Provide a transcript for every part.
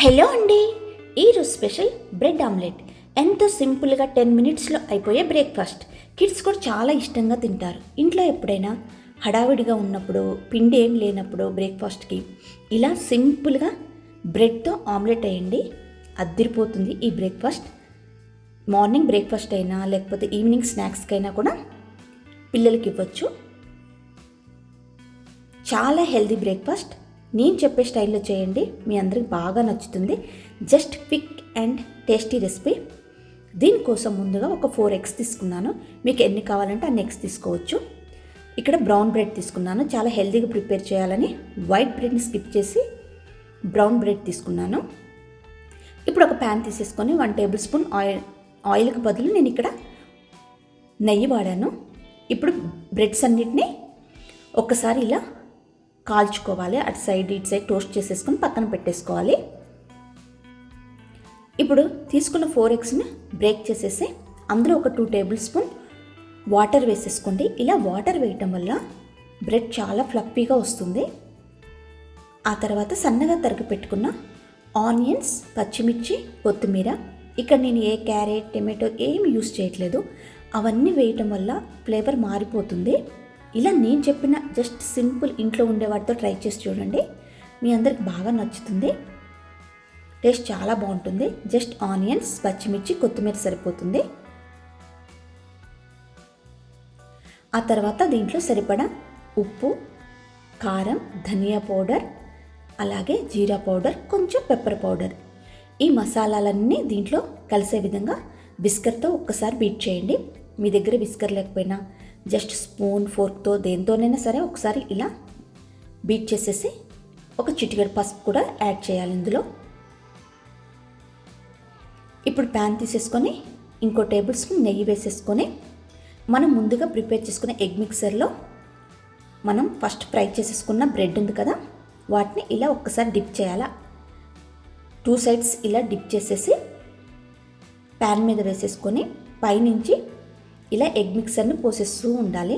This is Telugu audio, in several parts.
హలో అండి. ఈరోజు స్పెషల్ బ్రెడ్ ఆమ్లెట్. ఎంతో సింపుల్గా 10 మినిట్స్లో అయిపోయే బ్రేక్ఫాస్ట్. కిడ్స్ కూడా చాలా ఇష్టంగా తింటారు. ఇంట్లో ఎప్పుడైనా హడావిడిగా ఉన్నప్పుడు, పిండి ఏం లేనప్పుడు బ్రేక్ఫాస్ట్కి ఇలా సింపుల్గా బ్రెడ్తో ఆమ్లెట్ వేయండి. అద్దిరిపోతుంది ఈ బ్రేక్ఫాస్ట్. మార్నింగ్ బ్రేక్ఫాస్ట్ అయినా లేకపోతే ఈవినింగ్ స్నాక్స్కి అయినా కూడా పిల్లలకి ఇవ్వచ్చు. చాలా హెల్దీ బ్రేక్ఫాస్ట్. నేను చెప్పే స్టైల్లో చేయండి, మీ అందరికి బాగా నచ్చుతుంది. Just quick and tasty recipe. దీనికోసం ముందుగా ఒక 4 eggs తీసుకున్నాను. మీకు ఎన్ని కావాలంటే అన్ని eggs తీసుకోవచ్చు. ఇక్కడ బ్రౌన్ బ్రెడ్ తీసుకున్నాను. చాలా హెల్తీగా ప్రిపేర్ చేయాలని వైట్ బ్రెడ్ని స్కిప్ చేసి బ్రౌన్ బ్రెడ్ తీసుకున్నాను. ఇప్పుడు ఒక ప్యాన్ తీసేసుకొని 1 టేబుల్ స్పూన్ ఆయిల్కి బదులు నేను ఇక్కడ నెయ్యి వాడాను. ఇప్పుడు బ్రెడ్స్ అన్నిటినీ ఒక్కసారి ఇలా కాల్చుకోవాలి. అటు సైడ్ ఇటు సైడ్ టోస్ట్ చేసేసుకొని పక్కన పెట్టేసుకోవాలి. ఇప్పుడు తీసుకున్న 4 eggsని బ్రేక్ చేసేసి అందులో ఒక 2 టేబుల్ స్పూన్ వాటర్ వేసేసుకోండి. ఇలా వాటర్ వేయటం వల్ల బ్రెడ్ చాలా ఫ్లఫీగా వస్తుంది. ఆ తర్వాత సన్నగా తరిగి పెట్టుకున్న ఆనియన్స్, పచ్చిమిర్చి, కొత్తిమీర. ఇక్కడ నేను ఏ క్యారెట్, టమాటో ఏమి యూస్ చేయట్లేదు. అవన్నీ వేయటం వల్ల ఫ్లేవర్ మారిపోతుంది. ఇలా నేను చెప్పిన జస్ట్ సింపుల్ ఇంట్లో ఉండే వాటితో ట్రై చేసి చూడండి, మీ అందరికి బాగా నచ్చుతుంది. టేస్ట్ చాలా బాగుంటుంది. జస్ట్ ఆనియన్స్, పచ్చిమిర్చి, కొత్తిమీర సరిపోతుంది. ఆ తర్వాత దీంట్లో సరిపడా ఉప్పు, కారం, ధనియా పౌడర్, అలాగే జీరా పౌడర్, కొంచెం పెప్పర్ పౌడర్. ఈ మసాలాలన్నీ దీంట్లో కలిసే విధంగా విస్కర్తో ఒక్కసారి బీట్ చేయండి. మీ దగ్గర విస్కర్ లేకపోయినా జస్ట్ స్పూన్, ఫోర్క్తో దేంతోనైనా సరే ఒకసారి ఇలా బీట్ చేసేసి ఒక చిటికెడు పసుపు కూడా యాడ్ చేయాలి ఇందులో. ఇప్పుడు ప్యాన్ తీసేసుకొని ఇంకో టేబుల్ స్పూన్ నెయ్యి వేసేసుకొని మనం ముందుగా ప్రిపేర్ చేసుకున్న ఎగ్ మిక్సర్లో మనం ఫస్ట్ ఫ్రై చేసేసుకున్న బ్రెడ్ ఉంది కదా, వాటిని ఇలా ఒక్కసారి డిప్ చేయాలా. 2 sides ఇలా డిప్ చేసేసి ప్యాన్ మీద వేసేసుకొని పైనుంచి ఇలా ఎగ్ మిక్సర్ని పోసేస్తూ ఉండాలి.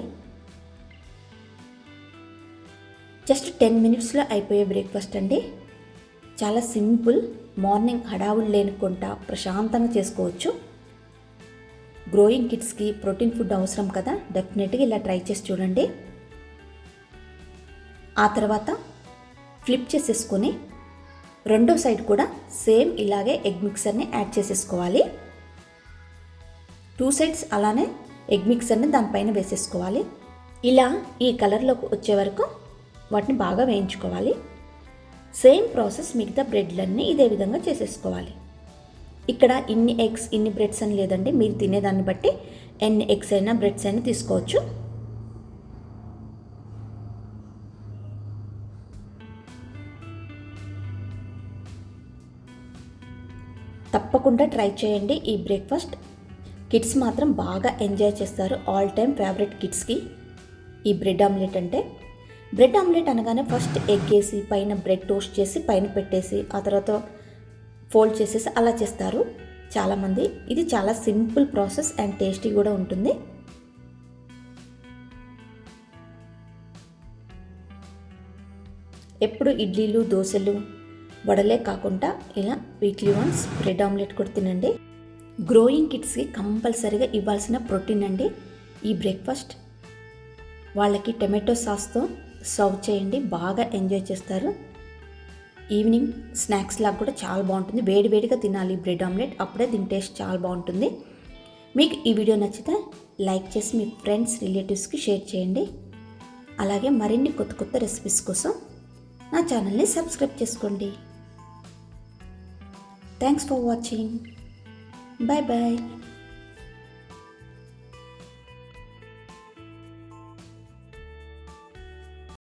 జస్ట్ 10 మినిట్స్లో అయిపోయే బ్రేక్ఫాస్ట్ అండి. చాలా సింపుల్. మార్నింగ్ హడావులు లేనుకుంటా ప్రశాంతంగా చేసుకోవచ్చు. గ్రోయింగ్ కిడ్స్కి ప్రోటీన్ ఫుడ్ అవసరం కదా, డెఫినెట్గా ఇలా ట్రై చేసి చూడండి. ఆ తర్వాత ఫ్లిప్ చేసేసుకొని రెండో సైడ్ కూడా సేమ్ ఇలాగే ఎగ్ మిక్సర్ని యాడ్ చేసేసుకోవాలి. 2 sides అలానే ఎగ్ మిక్సర్ని దానిపైన వేసేసుకోవాలి. ఇలా ఈ కలర్లోకి వచ్చే వరకు వాటిని బాగా వేయించుకోవాలి. సేమ్ ప్రాసెస్ మిగతా బ్రెడ్లన్నీ ఇదే విధంగా చేసేసుకోవాలి. ఇక్కడ ఇన్ని ఎగ్స్, ఇన్ని బ్రెడ్స్ అని లేదండి, మీరు తినేదాన్ని బట్టి ఎన్ని ఎగ్స్ అయినా బ్రెడ్స్ అయినా తీసుకోవచ్చు. తప్పకుండా ట్రై చేయండి ఈ బ్రేక్ఫాస్ట్. కిడ్స్ మాత్రం బాగా ఎంజాయ్ చేస్తారు. ఆల్ టైమ్ ఫేవరెట్ కిడ్స్కి ఈ బ్రెడ్ ఆమ్లెట్ అంటే. బ్రెడ్ ఆమ్లెట్ అనగానే ఫస్ట్ ఎగ్ వేసి పైన బ్రెడ్ టోస్ట్ చేసి పైన పెట్టేసి ఆ తర్వాత ఫోల్డ్ చేసేసి అలా చేస్తారు చాలామంది. ఇది చాలా సింపుల్ ప్రాసెస్ అండ్ టేస్టీ కూడా ఉంటుంది. ఎప్పుడు ఇడ్లీలు, దోశలు, వడలే కాకుండా ఇలా వీక్లీ వన్స్ బ్రెడ్ ఆమ్లెట్ కూడా తినండి. గ్రోయింగ్ కిడ్స్కి కంపల్సరీగా ఇవ్వాల్సిన ప్రోటీన్ అండి ఈ బ్రేక్ఫాస్ట్. వాళ్ళకి టమాటో సాస్తో సర్వ్ చేయండి, బాగా ఎంజాయ్ చేస్తారు. ఈవినింగ్ స్నాక్స్ లాగా కూడా చాలా బాగుంటుంది. వేడివేడిగా తినాలి బ్రెడ్ ఆమ్లెట్, అప్పుడే దీని టేస్ట్ చాలా బాగుంటుంది. మీకు ఈ వీడియో నచ్చితే లైక్ చేసి మీ ఫ్రెండ్స్, రిలేటివ్స్కి షేర్ చేయండి. అలాగే మరిన్ని కొత్త కొత్త రెసిపీస్ కోసం నా ఛానల్ని సబ్స్క్రైబ్ చేసుకోండి. Thanks for watching. Bye bye.